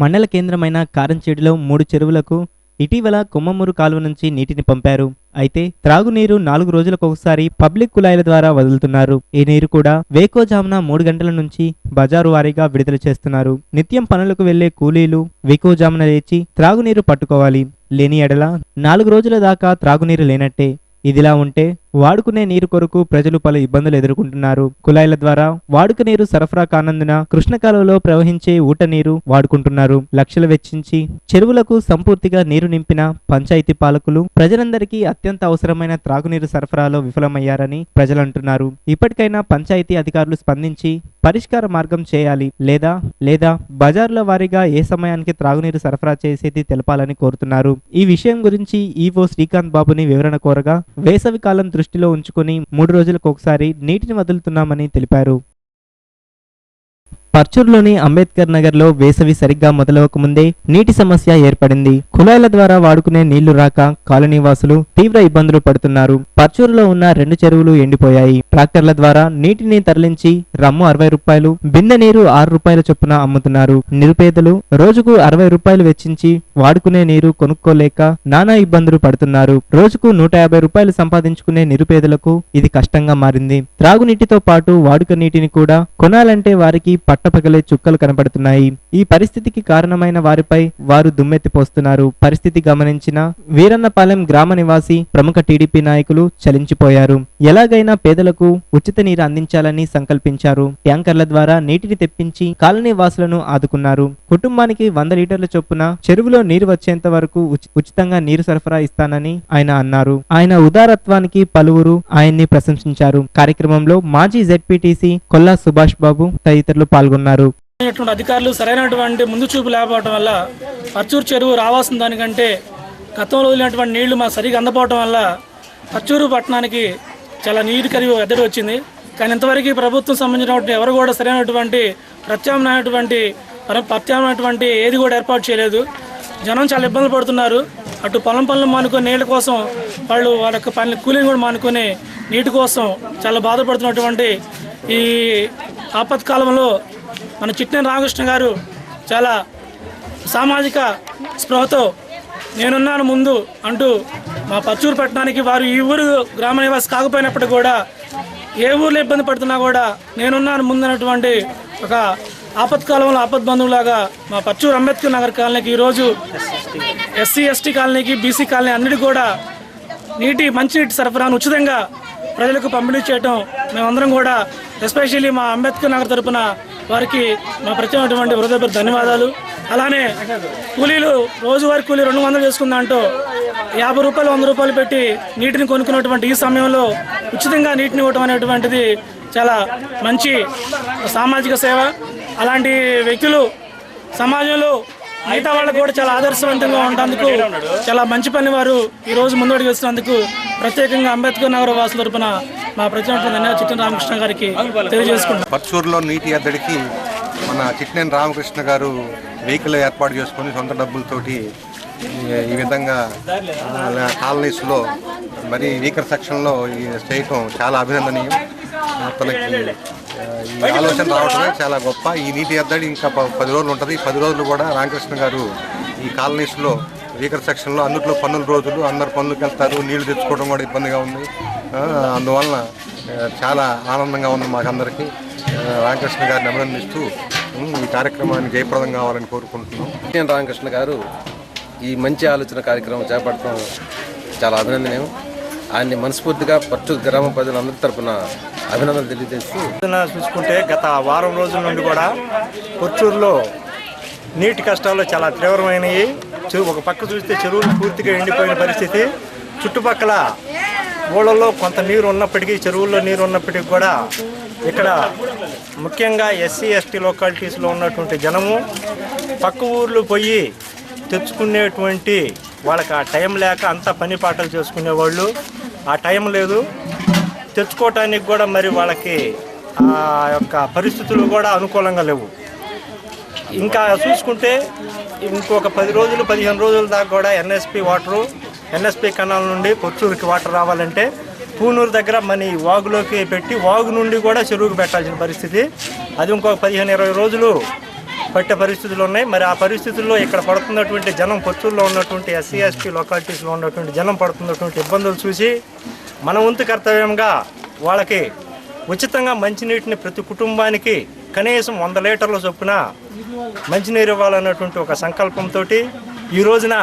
మండల కేంద్రమైన కారంచేడులో 3 చెరువులకు ఇటీవల కొమ్మమూరు కాలువ నుంచి నీటిని పంపారు. అయితే త్రాగునీరు 4 రోజులకొకసారి పబ్లిక్ కుళాయిల ద్వారా వదులుతున్నారు. ఈ నీరు కూడా వేకోజామున 3 గంటల నుంచి బజారు వారీగా విడుదల చేస్తున్నారు. నిత్యం పనులకు వెళ్లే కూలీలు వేకోజామున లేచి త్రాగునీరు పట్టుకోవాలి. లేని ఎడల 4 రోజుల దాకా త్రాగునీరు లేనట్టే. ఇదిలా ఉంటే వాడుకునే నీరు కొరకు ప్రజలు పలు ఇబ్బందులు ఎదుర్కొంటున్నారు. కుళాయిల ద్వారా వాడుక నీరు సరఫరా కానందున కృష్ణకాలువలో ప్రవహించే ఊట నీరు వాడుకుంటున్నారు. లక్షలు వెచ్చించి చెరువులకు సంపూర్తిగా నీరు నింపిన పంచాయతీ పాలకులు ప్రజలందరికీ అత్యంత అవసరమైన త్రాగునీరు సరఫరాలో విఫలమయ్యారని ప్రజలంటున్నారు. ఇప్పటికైనా పంచాయతీ అధికారులు స్పందించి పరిష్కార మార్గం చేయాలి. లేదా బజార్ల వారీగా ఏ సమయానికి త్రాగునీరు సరఫరా చేసేది తెలపాలని కోరుతున్నారు. ఈ విషయం గురించి ఈవో శ్రీకాంత్ బాబుని వివరణ కోరగా వేసవి కాలం దృష్టిలో ఉంచుకొని 3 రోజులకు ఒకసారి నీటిని వదులుతున్నామని తెలిపారు. పర్చూరులోని అంబేద్కర్ నగర్ లో వేసవి సరిగ్గా మొదలవక ముందే నీటి సమస్య ఏర్పడింది. కుళాయిల ద్వారా వాడుకునే నీళ్లు రాక కాలనీవాసులు తీవ్ర ఇబ్బందులు పడుతున్నారు. పర్చూరులో ఉన్న 2 చెరువులు ఎండిపోయాయి. ట్రాక్టర్ల ద్వారా నీటిని తరలించి రమ్ము 60 రూపాయలు, బిందె నీరు 6 రూపాయల చొప్పున అమ్ముతున్నారు. నిరుపేదలు రోజుకు 60 రూపాయలు వెచ్చించి వాడుకునే నీరు కొనుక్కోలేక నానా ఇబ్బందులు పడుతున్నారు. రోజుకు 150 రూపాయలు సంపాదించుకునే నిరుపేదలకు ఇది కష్టంగా మారింది. త్రాగునీటితో పాటు వాడుక నీటిని కూడా కొనాలంటే వారికి పట్టపగలే చుక్కలు కనపడుతున్నాయి. ఈ పరిస్థితికి కారణమైన వారిపై వారు దుమ్మెత్తిపోస్తున్నారు. పరిస్థితి గమనించిన వీరన్నపాలెం గ్రామ నివాసి ప్రముఖ టీడీపీ నాయకులు చలించిపోయారు. ఎలాగైనా పేదలకు ఉచిత నీరు అందించాలని సంకల్పించారు. ట్యాంకర్ల ద్వారా నీటిని తెప్పించి కాలనీ వాసులను ఆదుకున్నారు. కుటుంబానికి 100 లీటర్ల చొప్పున చెరువులో నీరు వచ్చేంత వరకు ఉచితంగా నీరు సరఫరా ఇస్తానని ఆయన అన్నారు. ఆయన ఉదారత్వానికి పలువురు ఆయన్ని ప్రశంసించారు. కార్యక్రమంలో మాజీ జెడ్పీటీసీ కొల్లా సుభాష్ బాబు తదితరులు పాల్గొన్నారు. అధికారులు సరైనటువంటి ముందు చూపు లేకపోవడం వల్ల పర్చూరు చెరువు రావాల్సిన దానికంటే గతంలో వదిలినటువంటి నీళ్లు మాకు సరిగా అందపోవడం వల్ల పర్చూరు పట్టణానికి చాలా నీరు కరిగి ఎద్దడి వచ్చింది. కానీ ఇంతవరకు ప్రభుత్వం సంబంధించినటువంటి ఎవరు కూడా సరైనటువంటి ప్రత్యామ్నాయటువంటి ఏది కూడా ఏర్పాటు చేయలేదు. జనం చాలా ఇబ్బందులు పడుతున్నారు. అటు పొలం పనులు మానుకొని నీళ్ళ కోసం వాళ్ళ యొక్క పని కూలీని కూడా మానుకొని నీటి కోసం చాలా బాధపడుతున్నటువంటి ఈ ఆపత్కాలంలో మన చిట్నేని రామకృష్ణ గారు చాలా సామాజిక స్పృహతో నేనున్నాను ముందు అంటూ మా పర్చూరు పట్టణానికి వారు ఈ ఊరు గ్రామ నివాసి కాకపోయినప్పటికీ కూడా ఏ ఊర్లో ఇబ్బంది పడుతున్నా కూడా నేనున్నాను ముందు అన్నటువంటి ఒక ఆపత్కాలంలో ఆపద్బంధువులాగా మా పర్చూరు అంబేద్కర్ నగర్ కాలనీకి ఈరోజు ఎస్సీ ఎస్టీ కాలనీకి బీసీ కాలనీ అన్నిటికీ కూడా మంచినీటి సరఫరాను ఉచితంగా ప్రజలకు పంపిణీ చేయటం మేమందరం కూడా ఎస్పెషల్లీ మా అంబేద్కర్ నగర్ తరపున వారికి మా ప్రత్యేకమైనటువంటి హృదయపూర్వక ధన్యవాదాలు. అలానే కూలీలు రోజువారీ కూలీ 200 చేసుకుందంటూ 50 రూపాయలు 100 రూపాయలు పెట్టి నీటిని కొనుక్కున్నటువంటి ఈ సమయంలో ఉచితంగా నీటిని ఇవ్వటం అనేటువంటిది చాలా మంచి సామాజిక సేవ. అలాంటి వ్యక్తులు సమాజంలో మిగతా వాళ్ళకు కూడా చాలా ఆదర్శవంతంగా ఉండేందుకు చాలా మంచి పని వారు ఈరోజు ముందడుగు వేస్తున్నందుకు ప్రత్యేకంగా అంబేద్కర్ నగర్ వాసుల తరపున మా ప్రత్యేకమైన చిట్నేని రామకృష్ణ గారికి తెలియజేసుకుంటాం. పర్చూరులో నీటి ఎద్దడికి మన చిట్నేని రామకృష్ణ గారు వెహికల్ ఏర్పాటు చేసుకుని సొంత డబ్బులతోటి ఈ విధంగా కాలనీస్లో మరి వీకర్ సెక్షన్లో చేయటం చాలా అభినందనీయం. తనకి ఈ ఆలోచన రావడమే చాలా గొప్ప. ఈ నీటి ఎద్దడి ఇంకా 10 రోజులు ఉంటుంది. 10 రోజులు కూడా రామకృష్ణ గారు ఈ కాలనీస్లో వీకర్ సెక్షన్లో అందులో పన్నుల రోజులు అందరు పనులకు వెళ్తారు. నీళ్లు తెచ్చుకోవడం కూడా ఇబ్బందిగా ఉంది. అందువలన చాలా ఆనందంగా ఉంది మాకందరికీ. రామకృష్ణ గారిని అభినందిస్తూ ఈ కార్యక్రమాన్ని జయప్రదం కావాలని కోరుకుంటున్నాం. రామకృష్ణ గారు ఈ మంచి ఆలోచన కార్యక్రమం చేపట్టడం చాలా అభినందనీయం. ఆయన్ని మనస్ఫూర్తిగా పర్చూరు గ్రామ ప్రజలందరి తరఫున అభినందనలు తెలియజేస్తూ చూసుకుంటే గత వారం రోజుల నుండి కూడా పర్చూరులో నీటి కష్టాలు చాలా తీవ్రమైనవి. ఒక పక్క చూస్తే చెరువులు పూర్తిగా ఎండిపోయిన పరిస్థితి. చుట్టుపక్కల ఊళ్ళల్లో కొంత నీరు ఉన్నప్పటికీ, చెరువుల్లో నీరు ఉన్నప్పటికీ కూడా ఇక్కడ ముఖ్యంగా ఎస్సీ ఎస్టీ లొకాలిటీస్లో ఉన్నటువంటి జనము పక్క ఊర్లు పోయి తెచ్చుకునేటువంటి వాళ్ళకి ఆ టైం లేక అంతా పని పాటలు చేసుకునేవాళ్ళు. ఆ టైం లేదు, తెచ్చుకోవటానికి కూడా మరి వాళ్ళకి ఆ యొక్క పరిస్థితులు కూడా అనుకూలంగా లేవు. ఇంకా చూసుకుంటే ఇంకొక 10 రోజులు 15 రోజుల దాకా కూడా ఎన్ఎస్పి కెనాల్ నుండి పర్చూరుకి వాటర్ రావాలంటే పూనూరు దగ్గర మన వాగులోకి పెట్టి వాగు నుండి కూడా చెరువుకు పెట్టాల్సిన పరిస్థితి. అది ఇంకొక 15-20 రోజులు పట్టే పరిస్థితులు ఉన్నాయి. మరి ఆ పరిస్థితుల్లో ఇక్కడ పడుతున్నటువంటి జనం, పొత్తూరులో ఉన్నటువంటి ఎస్సీ ఎస్టీ లొకాలిటీస్లో ఉన్నటువంటి జనం పడుతున్నటువంటి ఇబ్బందులు చూసి మన వంతు కర్తవ్యంగా వాళ్ళకి ఉచితంగా మంచినీటిని ప్రతి కుటుంబానికి కనీసం 100 లీటర్ల చొప్పున మంచినీరు ఇవ్వాలన్నటువంటి ఒక సంకల్పంతో ఈ రోజున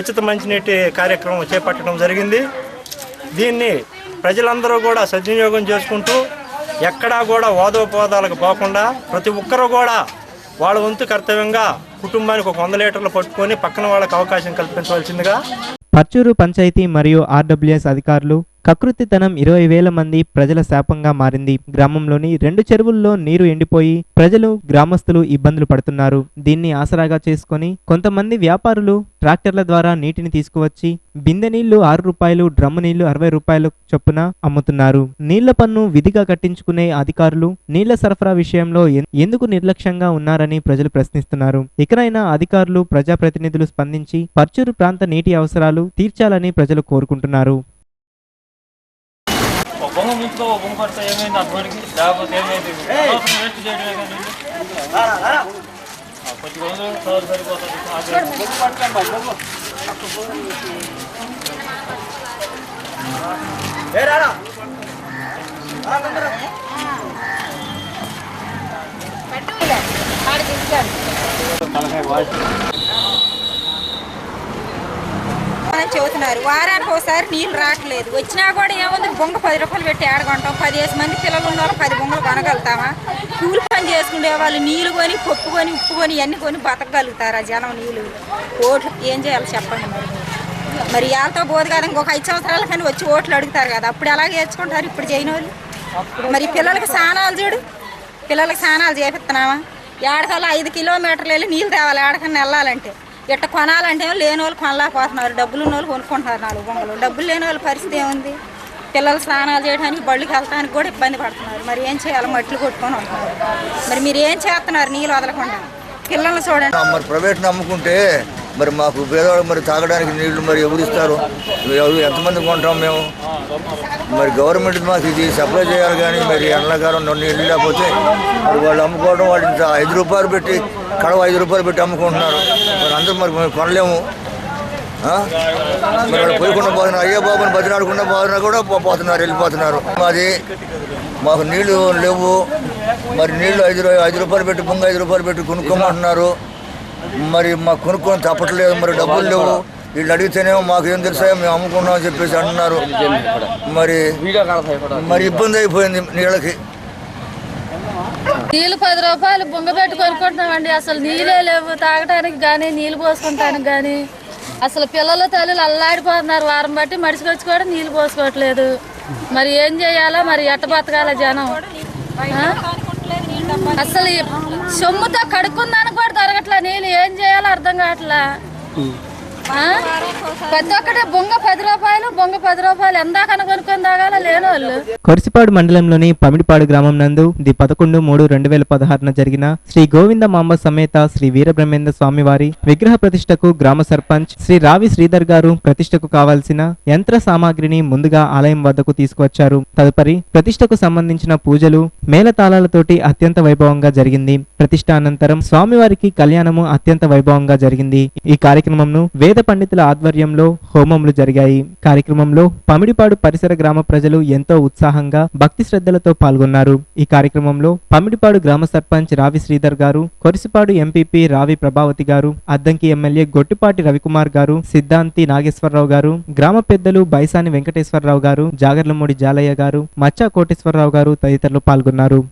ఉచిత మంచినీటి కార్యక్రమం చేపట్టడం జరిగింది. దీన్ని ప్రజలందరూ కూడా సద్వినియోగం చేసుకుంటూ ఎక్కడా కూడా వాదోపవాదాలకు పోకుండా ప్రతి ఒక్కరూ కూడా వాళ్ళ వంతు కర్తవ్యంగా కుటుంబానికి ఒక 100 లీటర్లు పట్టుకొని పక్కన వాళ్ళకి అవకాశం కల్పించవలసిందిగా. పర్చూరు పంచాయతీ మరియు ఆర్డబ్ల్యూఎస్ అధికారులు కకృతితనం 20,000 మంది ప్రజల శాపంగా మారింది. గ్రామంలోని 2 చెరువుల్లో నీరు ఎండిపోయి ప్రజలు, గ్రామస్తులు ఇబ్బందులు పడుతున్నారు. దీన్ని ఆసరాగా చేసుకుని కొంతమంది వ్యాపారులు ట్రాక్టర్ల ద్వారా నీటిని తీసుకువచ్చి బిందె నీళ్లు 6 రూపాయలు, డ్రమ్ము నీళ్లు 60 రూపాయలు చొప్పున అమ్ముతున్నారు. నీళ్ల పన్ను విధిగా కట్టించుకునే అధికారులు నీళ్ల సరఫరా విషయంలో ఎందుకు నిర్లక్ష్యంగా ఉన్నారని ప్రజలు ప్రశ్నిస్తున్నారు. ఇకనైనా అధికారులు, ప్రజాప్రతినిధులు స్పందించి పర్చూరు ప్రాంత నీటి అవసరాలు తీర్చాలని ప్రజలు కోరుకుంటున్నారు. బొంగ ముంచుకో బొంగ పడితే ఏమైంది అర్థమానికి లేకపోతే ఏమైంది వేస్ట్ చేయడమే కానీ కొద్ది రోజులు సరిపోతుంది. చెబుతున్నారు వారానికి ఒకసారి నీళ్ళు రావట్లేదు. వచ్చినా కూడా ఏముంది, బొంగ 10 రూపాయలు పెట్టి ఆడగొంటాం. 15 మంది పిల్లలు ఉన్నారు, 10 బొంగలు కొనగలుగుతామా? కూలి పని చేసుకునే వాళ్ళు నీళ్ళు కొని, పప్పు కొని, ఉప్పు కొని, ఇవన్నీ కొని బతకగలుగుతారా జనం? నీళ్ళు ఓట్లు ఏం చేయాలి చెప్పండి. మరి వాళ్ళతో పోదు కదా, ఇంకొక 5 సంవత్సరాల కానీ వచ్చి ఓట్లు అడుగుతారు కదా, అప్పుడు ఎలాగ నేర్చుకుంటారు ఇప్పుడు చేయని వాళ్ళు? మరి పిల్లలకి స్నానాలు చూడు, పిల్లలకి స్నానాలు చేపిస్తున్నామా? ఏడకల్లా 5 కిలోమీటర్లు వెళ్ళి నీళ్ళు తేవాలి ఏడకన్నా వెళ్ళాలంటే. ఇట్ట కొనాలంటే లేని వాళ్ళు కొనలేకపోతున్నారు, డబ్బులు ఉన్న వాళ్ళు కొనుక్కుంటున్నారు 4 బొంగలు. డబ్బులు లేని వాళ్ళ పరిస్థితి ఏముంది? పిల్లలు స్నానాలు చేయడానికి, బళ్ళకి వెళ్ళడానికి కూడా ఇబ్బంది పడుతున్నారు. మరి ఏం చేయాలి? మట్లు కొట్టుకొని ఉంటున్నారు. మరి మీరు ఏం చేస్తున్నారు నీళ్ళు వదలకుండా? పిల్లల్ని చూడండి. మరి ప్రైవేట్ని అమ్ముకుంటే మరి మాకు పేదవాళ్ళు మరి తాగడానికి నీళ్లు మరి ఎవరు ఇస్తారు? ఎంతమంది కొంటాం మేము? మరి గవర్నమెంట్ మాకు ఇది సప్లై చేయాలి. కానీ మరి ఎండాకాలం నీళ్ళు లేకపోతే మరి వాళ్ళు అమ్ముకోవడం, వాళ్ళు ఇంత 5 రూపాయలు పెట్టి కడవ 5 రూపాయలు పెట్టి అమ్ముకుంటున్నారు. మరి అందరూ మరి కొనలేము. మరి వాళ్ళు పోయకుండా పోతున్నారు. అయ్యే బాబుని బతినాడుకుండా పోతున్నా కూడా పోతున్నారు, వెళ్ళిపోతున్నారు. అది మాకు నీళ్లు లేవు. మరి నీళ్లు 5 రూపాయలు పెట్టి, బొంగ 5 రూపాయలు పెట్టి కొనుక్కోమంటున్నారు. మరి మాకు కొనుక్కొని తప్పట్లేదు. మరి డబ్బులు లేవు. వీళ్ళు అడిగితేనేమో మాకు ఏం తెలుసాయో మేము అమ్ముకున్నాం అని చెప్పేసి అంటున్నారు. మరి ఇబ్బంది అయిపోయింది నీళ్ళకి. నీళ్ళు 10 రూపాయలు బొంగ పెట్టి కొనుక్కుంటున్నామండి. అసలు నీళ్ళే లేవు తాగడానికి కానీ, నీళ్ళు పోసుకుంటానికి కానీ. అసలు పిల్లలు, తల్లులు అల్లాడిపోతున్నారు. వారం బట్టి మడిచికొచ్చి కూడా నీళ్ళు పోసుకోవట్లేదు. మరి ఏం చేయాలా? మరి ఎట్ట బతకాల జనం? అసలు సొమ్ముతో కడుక్కుందానికి కూడా దొరకట్లా నీళ్ళు. ఏం చేయాలో అర్థం కావట్లా. ప్రతి ఒక్కటి బొంగ 10 రూపాయలు, బొంగ 10 రూపాయలు ఎందాకన్నా కొనుక్కొని తాగాల లేని వాళ్ళు. కొరిసిపాడు మండలంలోని పమిడిపాడు గ్రామం నందు 11/3/2016 జరిగిన శ్రీ గోవింద మాంబ సమేత శ్రీ వీరబ్రహ్మేంద్ర స్వామివారి విగ్రహ ప్రతిష్టకు గ్రామ సర్పంచ్ శ్రీ రావి శ్రీధర్ గారు ప్రతిష్టకు కావాల్సిన యంత్ర సామాగ్రిని ముందుగా ఆలయం వద్దకు తీసుకువచ్చారు. తదుపరి ప్రతిష్టకు సంబంధించిన పూజలు మేళతాళాలతోటి అత్యంత వైభవంగా జరిగింది. ప్రతిష్ట అనంతరం స్వామివారికి కళ్యాణము అత్యంత వైభవంగా జరిగింది. ఈ కార్యక్రమంను వేద పండితుల ఆధ్వర్యంలో హోమములు జరిగాయి. కార్యక్రమంలో పమిడిపాడు పరిసర గ్రామ ప్రజలు ఎంతో ఉత్సాహంగా, భక్తి శ్రద్ధలతో పాల్గొన్నారు. ఈ కార్యక్రమంలో పమిడిపాడు గ్రామ సర్పంచ్ రావి శ్రీధర్ గారు, కొరిసిపాడు ఎంపీపీ రావి ప్రభావతి గారు, అద్దంకి ఎమ్మెల్యే గొట్టిపాటి రవికుమార్ గారు, సిద్ధాంతి నాగేశ్వరరావు గారు, గ్రామ పెద్దలు బైసాని వెంకటేశ్వరరావు గారు, జాగర్లమూడి జాలయ్య గారు, మచ్చా కోటేశ్వరరావు గారు తదితరులు పాల్గొన్నారు.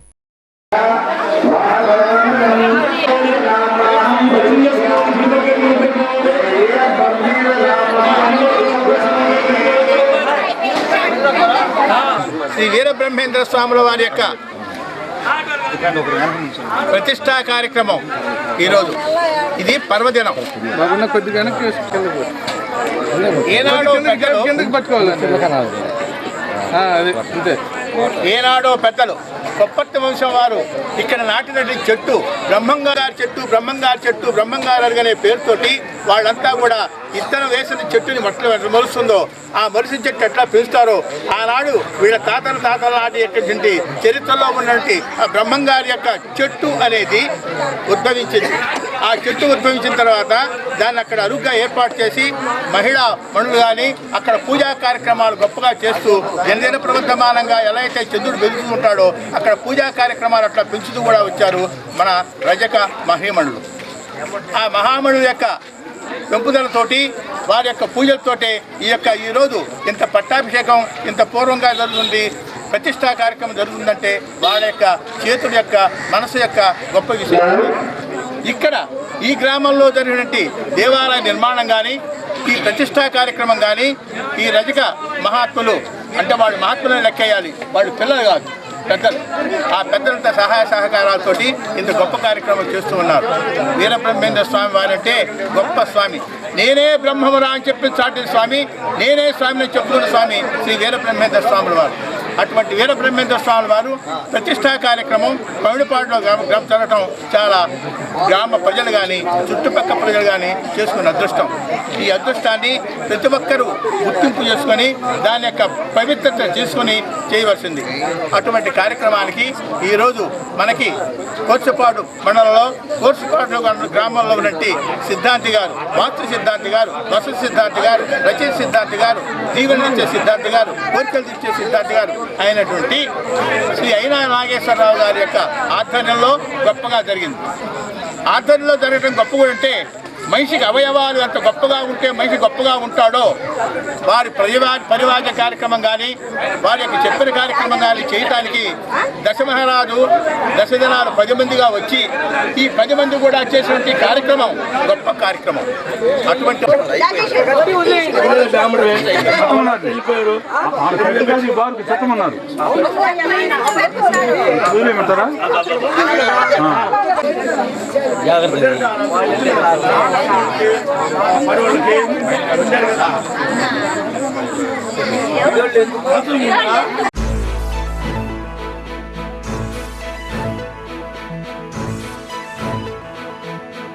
శ్రీ వీరబ్రహ్మేంద్ర స్వాముల వారి యొక్క ప్రతిష్టా కార్యక్రమం ఈరోజు. ఇది పర్వదినం. ఏనాడో పెద్దలు కొప్పర్తి వంశం వారు ఇక్కడ నాటినటువంటి చెట్టు బ్రహ్మంగారు చెట్టు బ్రహ్మంగారు చెట్టు బ్రహ్మంగారు అనే పేరుతోటి వాళ్ళంతా కూడా ఇత్తనం వేసిన చెట్టుని మరుస్తుందో ఆ మరుసిన చెట్టు ఎట్లా పెంచుతారో ఆనాడు వీళ్ళ తాతల నాటి చరిత్రలో ఉన్నటువంటి ఆ బ్రహ్మంగారి యొక్క చెట్టు అనేది ఉద్భవించింది. ఆ చెట్టు ఉద్భవించిన తర్వాత దాన్ని అక్కడ అరుగ్గా ఏర్పాటు చేసి మహిళా మనులు కానీ అక్కడ పూజా కార్యక్రమాలు గొప్పగా చేస్తూ జనదిన ప్రవర్ధమానంగా ఎలా అయితే చంద్రుడు పెంచుతూ ఉంటాడో అక్కడ పూజా కార్యక్రమాలు అట్లా పెంచుతూ కూడా వచ్చారు మన రజక మహిమణులు. ఆ మహామణుల యొక్క పెంపుదలతోటి వారి యొక్క పూజలతోటే ఈరోజు ఇంత పట్టాభిషేకం ఇంత పూర్వంగా జరుగుతుంది, ప్రతిష్టా కార్యక్రమం జరుగుతుందంటే వాళ్ళ యొక్క చేతుల యొక్క మనసు యొక్క గొప్ప విషయం. ఇక్కడ ఈ గ్రామంలో జరిగినటువంటి దేవాలయ నిర్మాణం కానీ ఈ ప్రతిష్టా కార్యక్రమం కానీ ఈ రజక మహాత్ములు అంటే వాళ్ళు మహాత్ములను లెక్కేయాలి, వాళ్ళు పిల్లలు కాదు పెద్దలు. ఆ పెద్దలంతా సహాయ సహకారాలతోటి ఇంత గొప్ప కార్యక్రమం చేస్తూ ఉన్నారు. వీరబ్రహ్మేంద్ర స్వామి వారంటే గొప్ప స్వామి. నేనే బ్రహ్మమురా అని చెప్పి చాటిన స్వామి, నేనే స్వామిని చెప్పుకున్న స్వామి శ్రీ వీరబ్రహ్మేంద్ర స్వాముల వారు. అటువంటి వీరబ్రహ్మేంద్ర స్వామి వారు ప్రతిష్టా కార్యక్రమం పమిడిపాడులో గ్రామం జరగటం చాలా గ్రామ ప్రజలు కానీ చుట్టుపక్కల ప్రజలు కానీ చేసుకున్న అదృష్టం. ఈ అదృష్టాన్ని ప్రతి ఒక్కరూ గుర్తింపు చేసుకొని దాని యొక్క పవిత్రత తీసుకొని చేయవలసింది. అటువంటి కార్యక్రమానికి ఈరోజు మనకి కోర్సుపాడు మండలంలో కోర్సుపాడు గ్రామంలో ఉన్నట్టు సిద్ధాంతి గారు, మాతృ సిద్ధాంతి గారు, వసతి సిద్ధాంతి గారు, రచయిత సిద్ధాంతి గారు, దీవెనలిచ్చే సిద్ధాంతి గారు, కోరికలు తీర్చే సిద్ధాంతి గారు అయినటువంటి శ్రీ అయినా నాగేశ్వరరావు గారి యొక్క ఆధ్వర్యంలో గొప్పగా జరిగింది. ఆధ్వర్యంలో జరగడం గొప్ప కూడా అంటే మనిషికి అవయవాలు ఎంత గొప్పగా ఉంటే మనిషి గొప్పగా ఉంటాడో వారి పరివాజ కార్యక్రమం కానీ వారి యొక్క చెప్పిన కార్యక్రమం కానీ చేయటానికి దశమహారాజు దశదినాలు 10 మందిగా వచ్చి ఈ 10 మంది కూడా చేసినటువంటి కార్యక్రమం గొప్ప కార్యక్రమం. అటువంటి జాగ్రత్త